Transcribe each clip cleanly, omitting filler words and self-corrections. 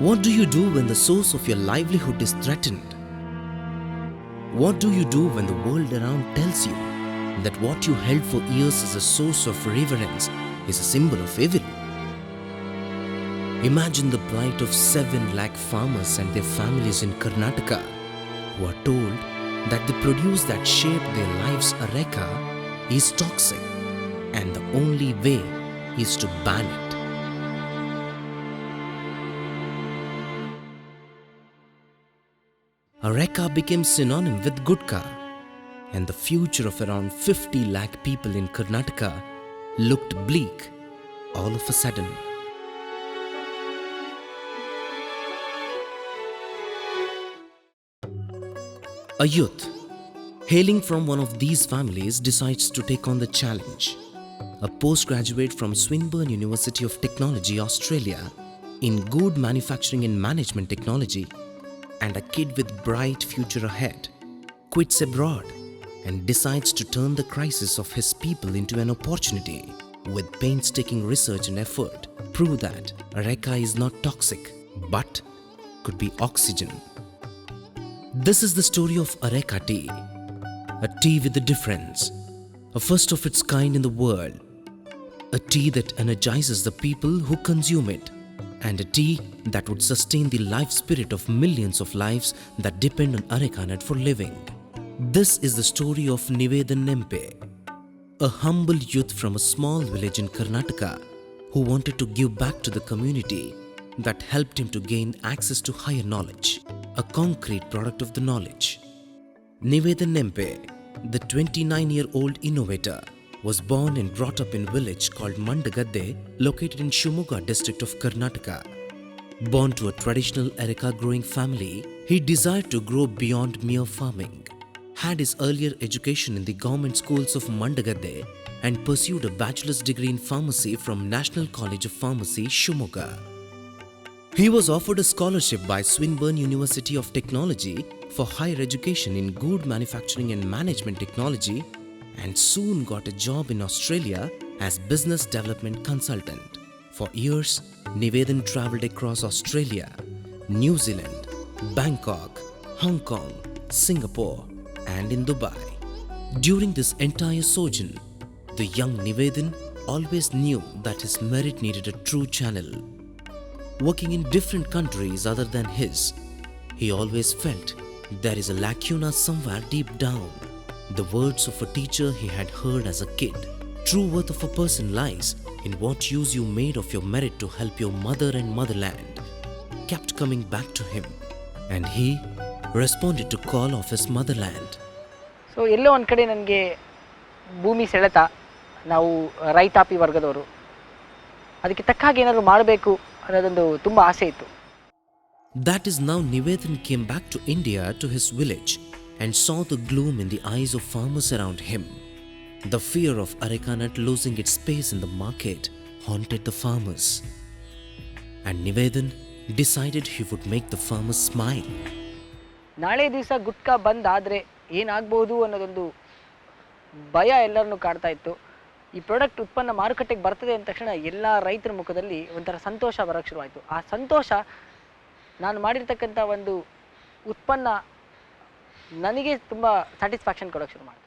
What do you do when the source of your livelihood is threatened? What do you do when the world around tells you that what you held for years as a source of reverence is a symbol of evil? Imagine the plight of 7 lakh farmers and their families in Karnataka who are told that the produce that shaped their lives, Areca, is toxic and the only way is to ban it. Areca became synonym with Gutka, and the future of around 50 lakh people in Karnataka looked bleak all of a sudden. A youth hailing from one of these families decides to take on the challenge. A postgraduate from Swinburne University of Technology, Australia, in good manufacturing and management technology, and a kid with bright future ahead, quits abroad and decides to turn the crisis of his people into an opportunity. With painstaking research and effort, prove that Areca is not toxic but could be oxygen. This is the story of Areca Tea, a tea with a difference, a first of its kind in the world, a tea that energizes the people who consume it, and a tea that would sustain the life spirit of millions of lives that depend on Areca nut for living. This is the story of Nivedan Nempe, a humble youth from a small village in Karnataka who wanted to give back to the community that helped him to gain access to higher knowledge, a concrete product of the knowledge. Nivedan Nempe, the 29-year-old innovator, was born and brought up in a village called Mandagadde, located in Shimoga district of Karnataka. Born to a traditional Areca growing family, he desired to grow beyond mere farming, had his earlier education in the government schools of Mandagadde, and pursued a bachelor's degree in pharmacy from National College of Pharmacy, Shimoga. He was offered a scholarship by Swinburne University of Technology for higher education in good manufacturing and management technology, and soon got a job in Australia as business development consultant. For years, Nivedan travelled across Australia, New Zealand, Bangkok, Hong Kong, Singapore, and in Dubai. During this entire sojourn, the young Nivedan always knew that his merit needed a true channel. Working in different countries other than his, he always felt there is a lacuna somewhere deep down. The words of a teacher he had heard as a kid, true worth of a person lies in what use you made of your merit to help your mother and motherland, kept coming back to him, and he responded to call of his motherland. So ಎಲ್ಲೋ ಒಂದು ಕಡೆ ನನಗೆ ಭೂಮಿ ಸೆಳೆತ, ನಾವು ರೈತಾಪಿ ವರ್ಗದವರು, ಅದಕ್ಕೆ ತಕ್ಕ ಹಾಗೆ ಏನಾದರೂ ಮಾಡಬೇಕು ಅನ್ನೋದೊಂದು ತುಂಬ ಆಸೆ ಇತ್ತು. That is now Nivedan came back to India to his village and saw the gloom in the eyes of farmers around him. The fear of Areca nut losing its space in the market haunted the farmers. And Nivedan decided he would make the farmers smile. ನಾಳೆ ದಿವಸ ಗುಟ್ಕಾ ಬಂದಾದರೆ ಏನಾಗ್ಬೋದು ಅನ್ನೋದೊಂದು ಭಯ ಎಲ್ಲರನ್ನೂ ಕಾಡ್ತಾ ಇತ್ತು. ಈ product ಉತ್ಪನ್ನ ಮಾರುಕಟ್ಟೆಗೆ ಬರ್ತದೆ ಅಂದ ತಕ್ಷಣ ಎಲ್ಲ ರೈತರ ಮುಖದಲ್ಲಿ ಒಂಥರ ಸಂತೋಷ ಬರೋಕ್ಕೆ ಶುರುವಾಯಿತು. ಆ ಸಂತೋಷ ನಾನು ಮಾಡಿರ್ತಕ್ಕಂಥ ಒಂದು ಉತ್ಪನ್ನ ನನಗೆ ತುಂಬ ಸ್ಯಾಟಿಸ್ಫ್ಯಾಕ್ಷನ್ ಕೊಡೋಕ್ಕೆ ಶುರು ಮಾಡಿದೆ.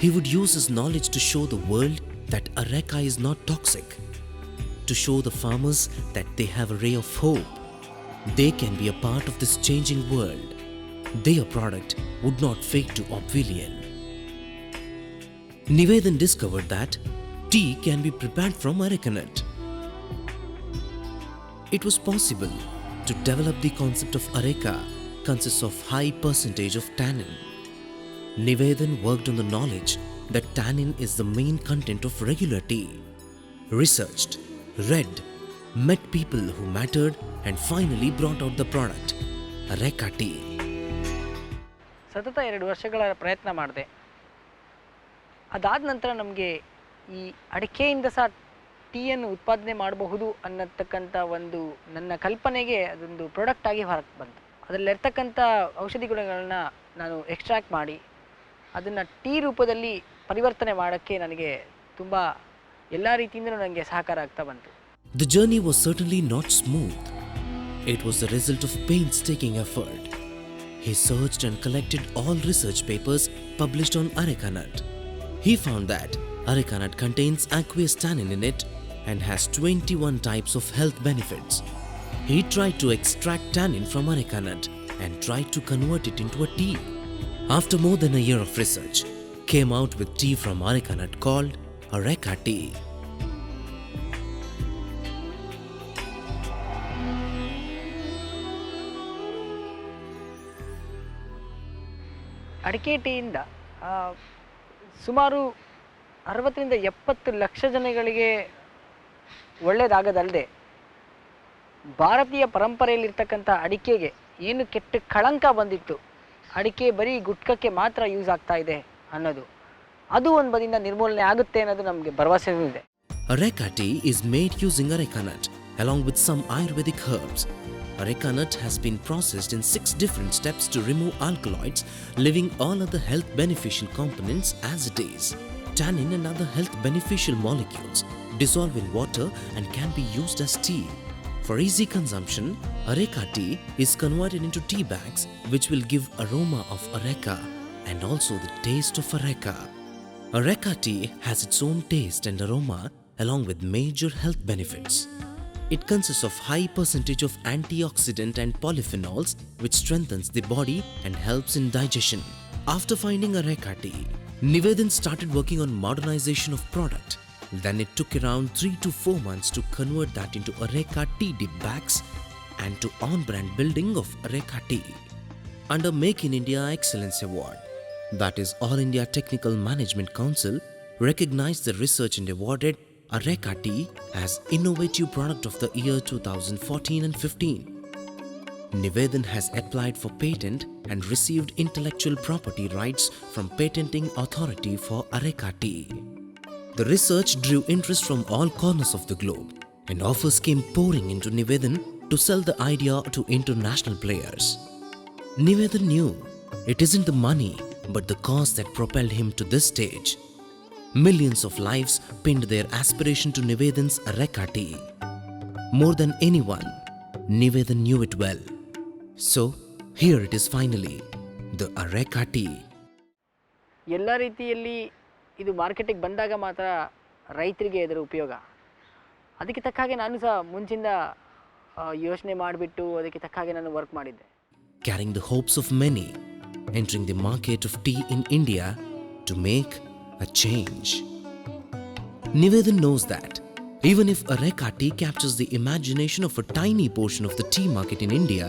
He would use his knowledge to show the world that Areca is not toxic, to show the farmers that they have a ray of hope. They can be a part of this changing world. Their product would not fade to oblivion. Nivedan discovered that tea can be prepared from Areca nut. It was possible to develop the concept of Areca consists of high percentage of tannin. Nivedan worked on the knowledge that tannin is the main content of regular tea. Researched, read, met people who mattered, and finally brought out the product, Areca Tea. ಸತತ 2 ವರ್ಷಗಳ ಪ್ರಯತ್ನ ಮಾಡಿದೆ. ಅದಾದ ನಂತರ ನಮಗೆ ಈ ಅಡಿಕೆಯಿಂದ ಸಹ ಟೀಯನ್ನು ಉತ್ಪಾದನೆ ಮಾಡಬಹುದು ಅನ್ನತಕ್ಕಂಥ ಒಂದು ನನ್ನ ಕಲ್ಪನೆಗೆ ಅದೊಂದು ಪ್ರಾಡಕ್ಟ್ ಆಗಿ ಹೊರಗೆ ಬಂತು. ಅದರಲ್ಲಿರ್ತಕ್ಕಂಥ ಔಷಧಿ ಗುಣಗಳನ್ನ ನಾನು ಎಕ್ಸ್ಟ್ರಾಕ್ಟ್ ಮಾಡಿ ಅದನ್ನು ಟೀ ರೂಪದಲ್ಲಿ ಪರಿವರ್ತನೆ ಮಾಡೋಕ್ಕೆ ನನಗೆ ತುಂಬ ಎಲ್ಲ ರೀತಿಯಿಂದಲೂ ನನಗೆ ಸಹಕಾರ ಆಗ್ತಾ ಬಂತು. The journey was certainly not smooth. It was the result of painstaking effort. He searched and collected all research papers published on areca nut. He found that areca nut contains aqueous tannin in it and has 21 types of health benefits. He tried to extract tannin from areca nut and tried to convert it into a tea. After more than a year of research, came out with tea from areca nut called Areca Tea. ಅಡಿಕೆ ಟೀಯಿಂದ ಸುಮಾರು 60ರಿಂದ 70 ಲಕ್ಷ ಜನಗಳಿಗೆ ಒಳ್ಳೆಯದಾಗದಲ್ಲದೆ ಭಾರತೀಯ ಪರಂಪರೆಯಲ್ಲಿರ್ತಕ್ಕಂಥ ಅಡಿಕೆಗೆ ಏನು ಕೆಟ್ಟ ಕಳಂಕ ಬಂದಿತ್ತು, ಅಡಿಕೆ ಬರೀ ಗುಟ್ಕಕ್ಕೆ ಮಾತ್ರ ಯೂಸ್ ಆಗ್ತಾ ಇದೆ ಅನ್ನೋದು, ಅದು ಒಂದು ಬದಿಯಿಂದ ನಿರ್ಮೂಲನೆ ಆಗುತ್ತೆ ಅನ್ನೋದು ನಮಗೆ ಭರವಸೆ ಇದೆ. Areca tea is made using areca nut along with some Ayurvedic herbs. Areca nut has been processed in 6 different steps to remove alkaloids, leaving all other health beneficial components as it is. Tannin and other health beneficial molecules dissolve in water and can be used as tea. For easy consumption, Areca tea is converted into tea bags, which will give aroma of areca and also the taste of areca. Areca tea has its own taste and aroma along with major health benefits. It consists of high percentage of antioxidant and polyphenols, which strengthens the body and helps in digestion. After finding Areca tea, Nivedan started working on modernization of product. Then it took around 3 to 4 months to convert that into Areca tea dip bags and to on-brand building of Areca tea. Under Make in India Excellence Award, that is All India Technical Management Council recognized the research and awarded Areca tea as Innovative Product of the Year 2014 and 15. Nivedan has applied for patent and received intellectual property rights from Patenting Authority for Areca tea. The research drew interest from all corners of the globe, and offers came pouring into Nivedan to sell the idea to international players. Nivedan knew it isn't the money but the cause that propelled him to this stage. Millions of lives pinned their aspiration to Nivedan's Areca tea. More than anyone, Nivedan knew it well. So, here it is finally, the Areca tea. ಎಲ್ಲ ರೀತಿಯಲ್ಲಿ ಇದು ಮಾರ್ಕೆಟಿಗೆ ಬಂದಾಗ ಮಾತ್ರ ರೈತರಿಗೆ ಇದರ ಉಪಯೋಗ. ಅದಕ್ಕೆ ತಕ್ಕ ಹಾಗೆ ನಾನು ಸಹ ಮುಂಚಿಂದ ಯೋಚನೆ ಮಾಡಿಬಿಟ್ಟು ಅದಕ್ಕೆ ತಕ್ಕ ಹಾಗೆ ನಾನು ವರ್ಕ್ ಮಾಡಿದ್ದೆ. Carrying the hopes of many, entering the market of tea in India to make a change. Nivedan knows that even if Areca tea captures the imagination of a tiny portion of the tea market in India,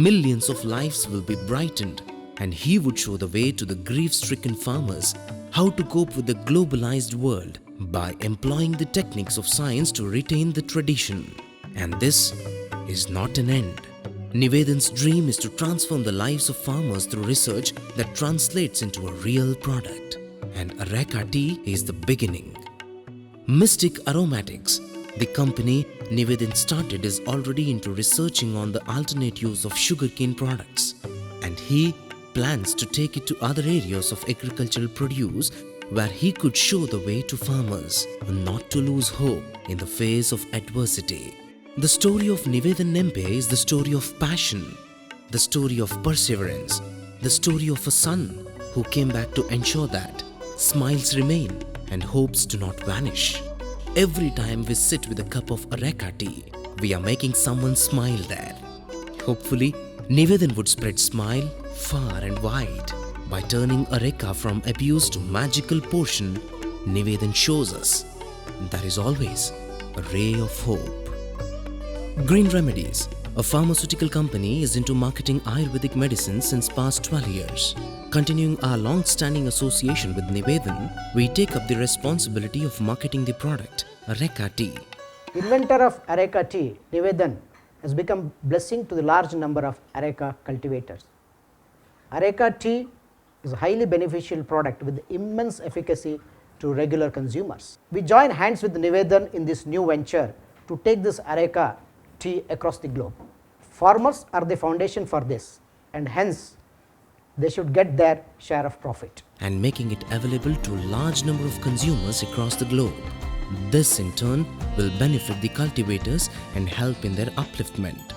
millions of lives will be brightened, and he would show the way to the grief-stricken farmers how to cope with the globalized world by employing the techniques of science to retain the tradition. And this is not an end. Nivedan's dream is to transform the lives of farmers through research that translates into a real product. And Areca tea is the beginning. Mystic Aromatics, the company Nivedan started, is already into researching on the alternate use of sugarcane products, and he plans to take it to other areas of agricultural produce where he could show the way to farmers not to lose hope in the face of adversity. The story of Nivedan Nempe is the story of passion, the story of perseverance, the story of a son who came back to ensure that smiles remain and hopes do not vanish. Every time we sit with a cup of Areca tea, we are making someone smile there. Hopefully, Nivedan would spread smile far and wide. By turning Areca from abuse to magical portion, Nivedan shows us there is always a ray of hope. Green Remedies, a pharmaceutical company, is into marketing Ayurvedic medicine since past 12 years. Continuing our long-standing association with Nivedan, we take up the responsibility of marketing the product, Areca tea. Inventor of Areca tea, Nivedan, has become blessing to the large number of Areca cultivators. Areca tea is a highly beneficial product with immense efficacy to regular consumers. We join hands with Nivedan in this new venture to take this Areca tea across the globe. Farmers are the foundation for this, and hence they should get their share of profit. And making it available to a large number of consumers across the globe. This in turn will benefit the cultivators and help in their upliftment.